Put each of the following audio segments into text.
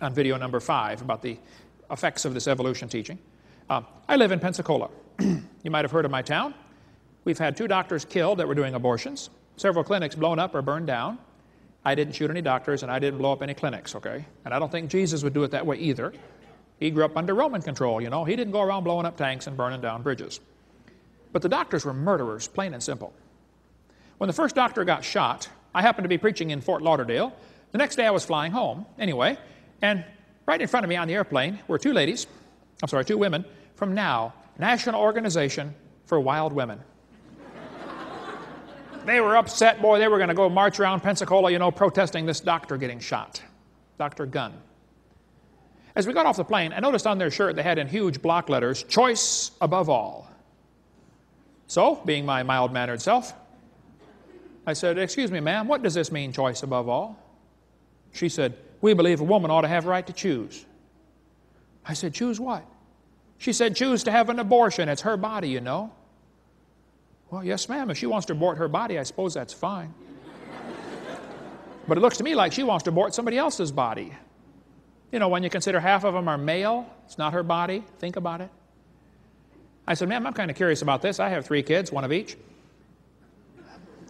on video number 5 about the effects of this evolution teaching. I live in Pensacola. You might have heard of my town. We've had 2 doctors killed that were doing abortions, several clinics blown up or burned down. I didn't shoot any doctors, and I didn't blow up any clinics, okay? And I don't think Jesus would do it that way either. He grew up under Roman control, you know. He didn't go around blowing up tanks and burning down bridges. But the doctors were murderers, plain and simple. When the first doctor got shot, I happened to be preaching in Fort Lauderdale. The next day I was flying home, anyway, and right in front of me on the airplane were 2 women from NOW, National Organization for Wild Women. They were upset, boy, they were going to go march around Pensacola, you know, protesting this doctor getting shot, Dr. Gunn. As we got off the plane, I noticed on their shirt they had in huge block letters, "Choice above all." So, being my mild-mannered self, I said, "Excuse me, ma'am, what does this mean, choice above all?" She said, "We believe a woman ought to have a right to choose." I said, "Choose what?" She said, "Choose to have an abortion. It's her body, you know." Well, yes, ma'am. If she wants to abort her body, I suppose that's fine. But it looks to me like she wants to abort somebody else's body. You know, when you consider half of them are male, it's not her body. Think about it. I said, "Ma'am, I'm kind of curious about this. I have 3 kids, 1 of each.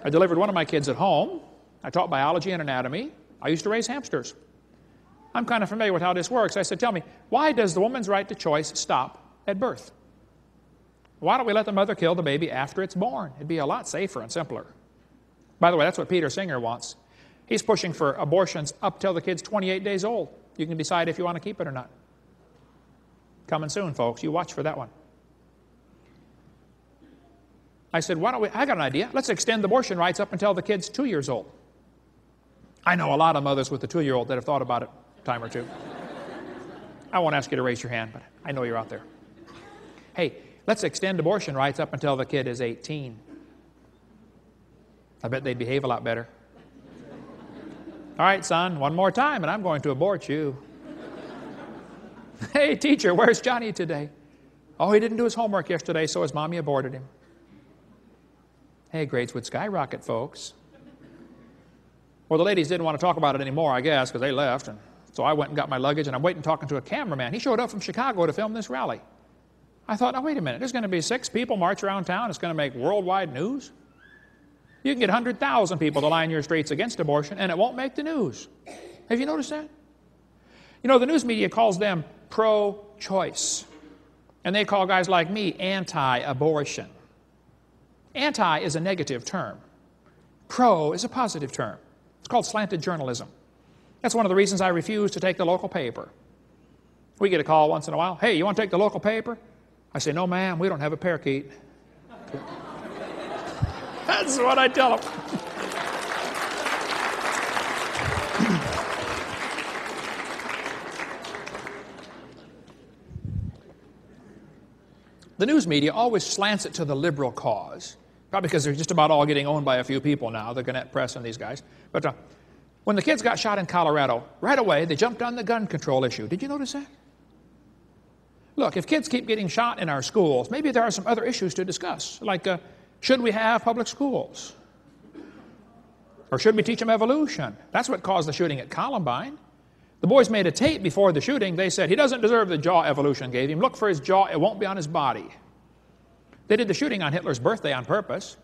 I delivered one of my kids at home. I taught biology and anatomy. I used to raise hamsters. I'm kind of familiar with how this works." I said, "Tell me, why does the woman's right to choice stop at birth? Why don't we let the mother kill the baby after it's born? It'd be a lot safer and simpler." By the way, that's what Peter Singer wants. He's pushing for abortions up till the kid's 28 days old. You can decide if you want to keep it or not. Coming soon, folks. You watch for that one. I said, I got an idea. Let's extend abortion rights up until the kid's 2 years old. I know a lot of mothers with a 2-year-old that have thought about it a time or two. I won't ask you to raise your hand, but I know you're out there. Hey, let's extend abortion rights up until the kid is 18. I bet they'd behave a lot better. "All right, son, one more time, and I'm going to abort you." "Hey, teacher, where's Johnny today?" "Oh, he didn't do his homework yesterday, so his mommy aborted him." Hey, grades would skyrocket, folks. Well, the ladies didn't want to talk about it anymore, I guess, because they left. And so I went and got my luggage, and I'm waiting talking to a cameraman. He showed up from Chicago to film this rally. I thought, now, wait a minute. There's going to be 6 people march around town. It's going to make worldwide news. You can get 100,000 people to line your streets against abortion, and it won't make the news. Have you noticed that? You know, the news media calls them pro-choice. And they call guys like me anti-abortion. Anti is a negative term. Pro is a positive term. It's called slanted journalism. That's one of the reasons I refuse to take the local paper. We get a call once in a while. "Hey, you want to take the local paper?" I say, "No, ma'am, we don't have a parakeet." That's what I tell them. The news media always slants it to the liberal cause. Probably because they're just about all getting owned by a few people now, the Gannett Press and these guys. But when the kids got shot in Colorado, right away they jumped on the gun control issue. Did you notice that? Look, if kids keep getting shot in our schools, maybe there are some other issues to discuss, like should we have public schools? Or should we teach them evolution? That's what caused the shooting at Columbine. The boys made a tape before the shooting. They said, "He doesn't deserve the jaw evolution gave him. Look for his jaw. It won't be on his body." They did the shooting on Hitler's birthday on purpose.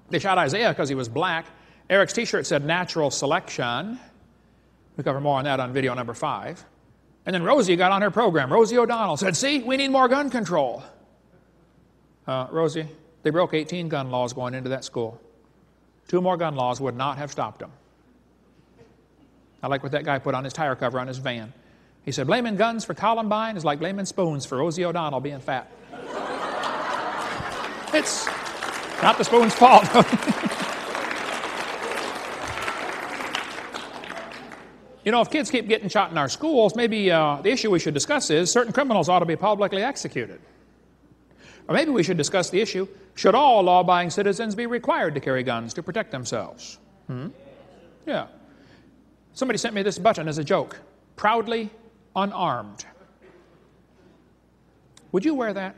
They shot Isaiah because he was black. Eric's T-shirt said natural selection. We cover more on that on video number 5. And then Rosie got on her program. Rosie O'Donnell said, "See, we need more gun control." Rosie, they broke 18 gun laws going into that school. 2 more gun laws would not have stopped them. I like what that guy put on his tire cover on his van. He said, "Blaming guns for Columbine is like blaming spoons for Rosie O'Donnell being fat." It's not the spoon's fault. You know, if kids keep getting shot in our schools, maybe the issue we should discuss is certain criminals ought to be publicly executed. Or maybe we should discuss the issue, should all law-abiding citizens be required to carry guns to protect themselves? Yeah. Somebody sent me this button as a joke. Proudly unarmed. Would you wear that?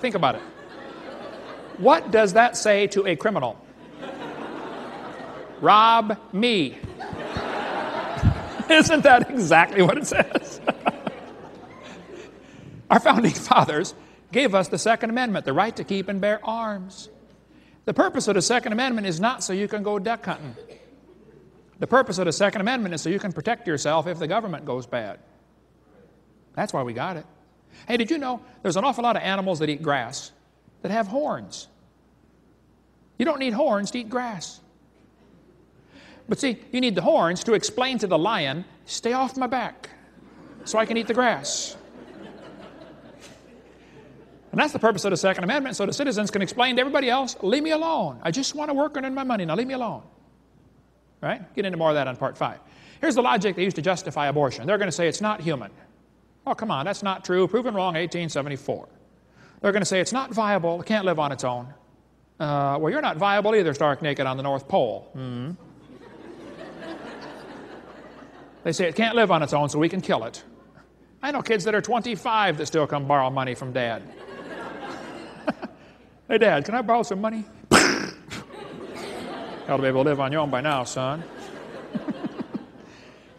Think about it. What does that say to a criminal? Rob me. Isn't that exactly what it says? Our founding fathers gave us the Second Amendment, the right to keep and bear arms. The purpose of the Second Amendment is not so you can go duck hunting. The purpose of the Second Amendment is so you can protect yourself if the government goes bad. That's why we got it. Hey, did you know there's an awful lot of animals that eat grass that have horns? You don't need horns to eat grass. But see, you need the horns to explain to the lion, stay off my back so I can eat the grass. And that's the purpose of the Second Amendment, so the citizens can explain to everybody else, leave me alone. I just want to work and earn my money. Now leave me alone. Right? Get into more of that on part 5. Here's the logic they used to justify abortion. They're going to say it's not human. Oh, come on, that's not true. Proven wrong, 1874. They're going to say it's not viable. It can't live on its own. Well, you're not viable either, stark naked on the North Pole. They say it can't live on its own, so we can kill it. I know kids that are 25 that still come borrow money from Dad. Hey, Dad, can I borrow some money? Ought to be able to live on your own by now, son.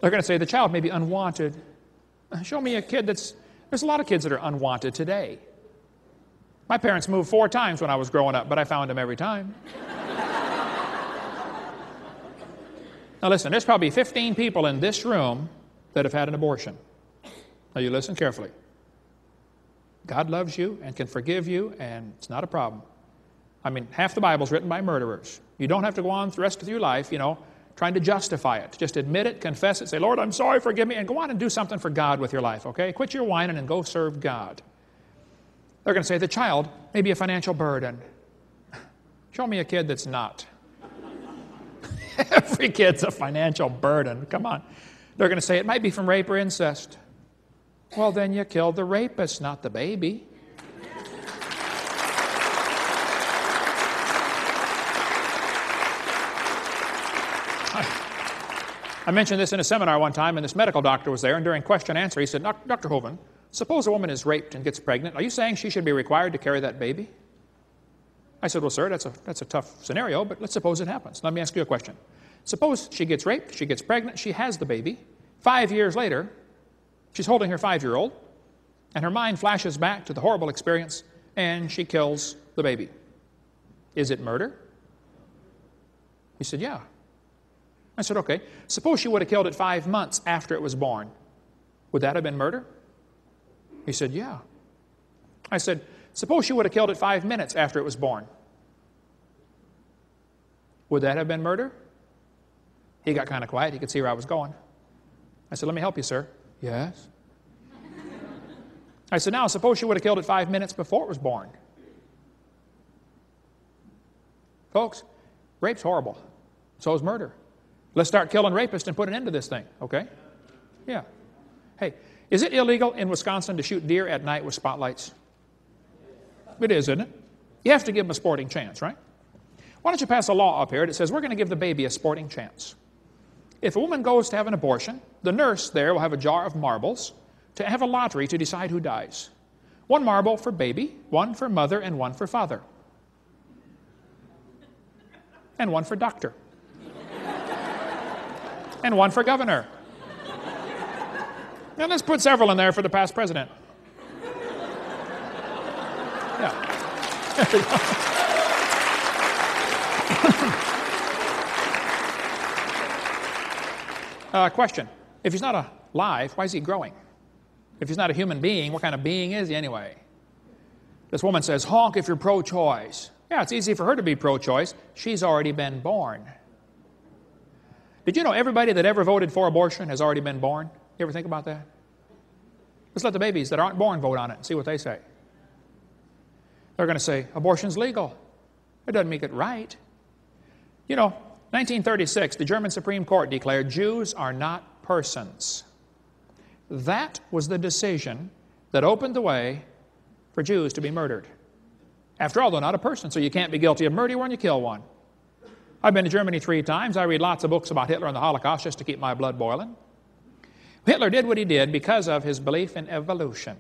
They're going to say the child may be unwanted. Show me a kid that's... There's a lot of kids that are unwanted today. My parents moved 4 times when I was growing up, but I found them every time. Now listen, there's probably 15 people in this room that have had an abortion. Now you listen carefully. God loves you and can forgive you, and it's not a problem. I mean, half the Bible's written by murderers. You don't have to go on the rest of your life, trying to justify it. Just admit it, confess it, say, Lord, I'm sorry, forgive me, and go on and do something for God with your life, okay? Quit your whining and go serve God. They're going to say the child may be a financial burden. Show me a kid that's not. Every kid's a financial burden. Come on. They're going to say it might be from rape or incest. Well, then you killed the rapist, not the baby. I mentioned this in a seminar one time, and this medical doctor was there, and during question and answer, he said, Dr. Hovind, suppose a woman is raped and gets pregnant. Are you saying she should be required to carry that baby? I said, well, sir, that's a tough scenario, but let's suppose it happens. Let me ask you a question. Suppose she gets raped, she gets pregnant, she has the baby. 5 years later, she's holding her 5-year-old, and her mind flashes back to the horrible experience, and she kills the baby. Is it murder? He said, yeah. I said, okay. Suppose she would have killed it 5 months after it was born. Would that have been murder? He said, yeah. I said, suppose she would have killed it 5 minutes after it was born. Would that have been murder? He got kind of quiet. He could see where I was going. I said, let me help you, sir. Yes. I said, now, suppose she would have killed it 5 minutes before it was born. Folks, rape's horrible. So is murder. Let's start killing rapists and put an end to this thing, okay? Yeah. Hey, is it illegal in Wisconsin to shoot deer at night with spotlights? It is, isn't it? You have to give them a sporting chance, right? Why don't you pass a law up here that says we're going to give the baby a sporting chance? If a woman goes to have an abortion, the nurse there will have a jar of marbles to have a lottery to decide who dies. 1 marble for baby, 1 for mother, and 1 for father. And 1 for doctor. And 1 for governor. Now let's put several in there for the past president. Yeah. There we go. Question. If he's not alive, why is he growing? If he's not a human being, what kind of being is he anyway? This woman says, honk if you're pro-choice. Yeah, it's easy for her to be pro-choice. She's already been born. Did you know everybody that ever voted for abortion has already been born? You ever think about that? Let's let the babies that aren't born vote on it and see what they say. They're going to say, abortion's legal. It doesn't make it right. 1936, the German Supreme Court declared Jews are not persons. That was the decision that opened the way for Jews to be murdered. After all, they're not a person, so you can't be guilty of murder when you kill one. I've been to Germany 3 times. I read lots of books about Hitler and the Holocaust just to keep my blood boiling. Hitler did what he did because of his belief in evolution.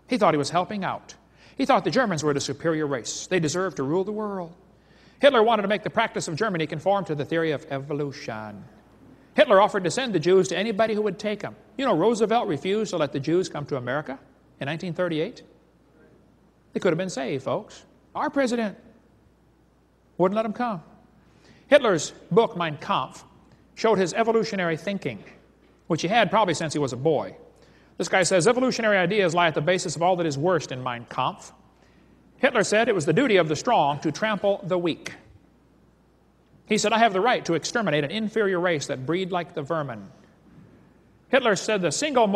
He thought he was helping out. He thought the Germans were the superior race. They deserved to rule the world. Hitler wanted to make the practice of Germany conform to the theory of evolution. Hitler offered to send the Jews to anybody who would take them. You know, Roosevelt refused to let the Jews come to America in 1938. They could have been saved, folks. Our president wouldn't let them come. Hitler's book, Mein Kampf, showed his evolutionary thinking, which he had probably since he was a boy. This guy says, evolutionary ideas lie at the basis of all that is worst in Mein Kampf. Hitler said it was the duty of the strong to trample the weak. He said, I have the right to exterminate an inferior race that breed like the vermin. Hitler said singled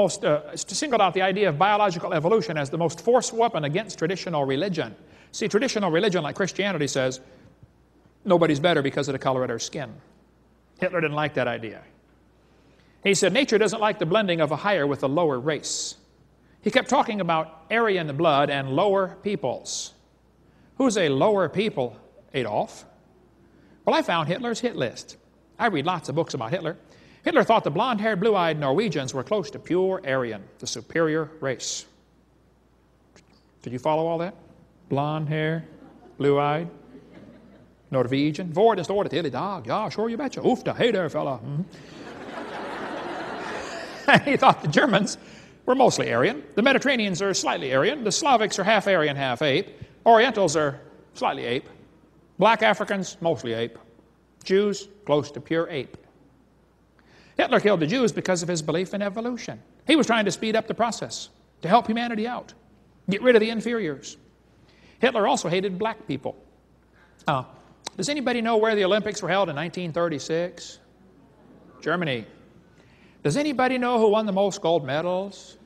out the idea of biological evolution as the most forceful weapon against traditional religion. See, traditional religion, like Christianity, says nobody's better because of the color of their skin. Hitler didn't like that idea. He said nature doesn't like the blending of a higher with a lower race. He kept talking about Aryan blood and lower peoples. Who's a lower people, Adolf? Well, I found Hitler's hit list. I read lots of books about Hitler. Hitler thought the blonde-haired, blue-eyed Norwegians were close to pure Aryan, the superior race. Did you follow all that? Blonde hair, blue-eyed, Norwegian. Hvor det står det till idag. Ja, sure, you betcha. Oofta, hey there, fella. He thought the Germans were mostly Aryan. The Mediterraneans are slightly Aryan. The Slavics are half Aryan, half ape. Orientals are slightly ape. Black Africans, mostly ape. Jews, close to pure ape. Hitler killed the Jews because of his belief in evolution. He was trying to speed up the process, to help humanity out, get rid of the inferiors. Hitler also hated black people. Does anybody know where the Olympics were held in 1936? Germany. Does anybody know who won the most gold medals?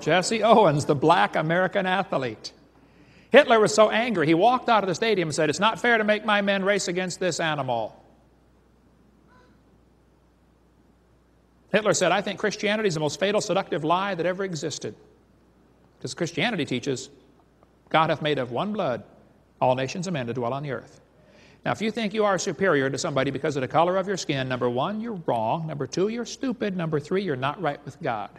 Jesse Owens, the black American athlete. Hitler was so angry, he walked out of the stadium and said, it's not fair to make my men race against this animal. Hitler said, I think Christianity is the most fatal, seductive lie that ever existed. Because Christianity teaches, God hath made of one blood all nations of men to dwell on the earth. Now, if you think you are superior to somebody because of the color of your skin, number one, you're wrong. Number two, you're stupid. Number three, you're not right with God.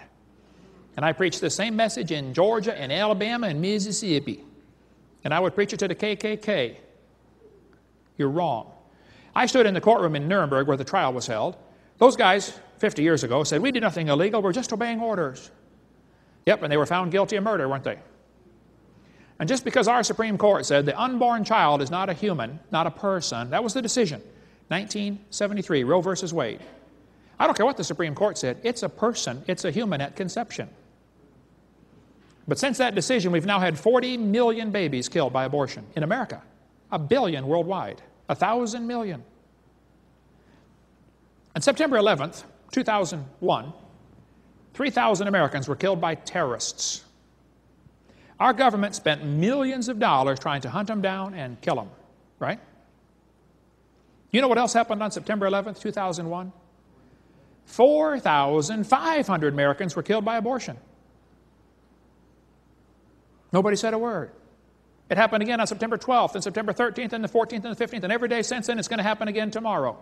And I preached the same message in Georgia and Alabama and Mississippi. And I would preach it to the KKK. You're wrong. I stood in the courtroom in Nuremberg where the trial was held. Those guys, 50 years ago, said, we did nothing illegal, we're just obeying orders. Yep, and they were found guilty of murder, weren't they? And just because our Supreme Court said the unborn child is not a human, not a person, that was the decision. 1973, Roe versus Wade. I don't care what the Supreme Court said, it's a person, it's a human at conception. But since that decision, we've now had 40 million babies killed by abortion in America. 1 billion worldwide. 1,000 million. On September 11th, 2001, 3,000 Americans were killed by terrorists. Our government spent millions of dollars trying to hunt them down and kill them, right? You know what else happened on September 11th, 2001? 4,500 Americans were killed by abortion. Nobody said a word. It happened again on September 12th and September 13th and the 14th and the 15th, and every day since then it's going to happen again tomorrow.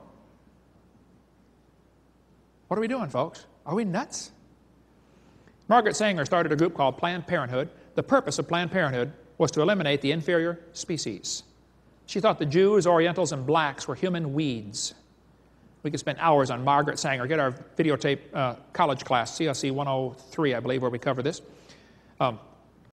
What are we doing, folks? Are we nuts? Margaret Sanger started a group called Planned Parenthood. The purpose of Planned Parenthood was to eliminate the inferior species. She thought the Jews, Orientals, and blacks were human weeds. We could spend hours on Margaret Sanger. Get our videotape college class, CSE 103, I believe, where we cover this.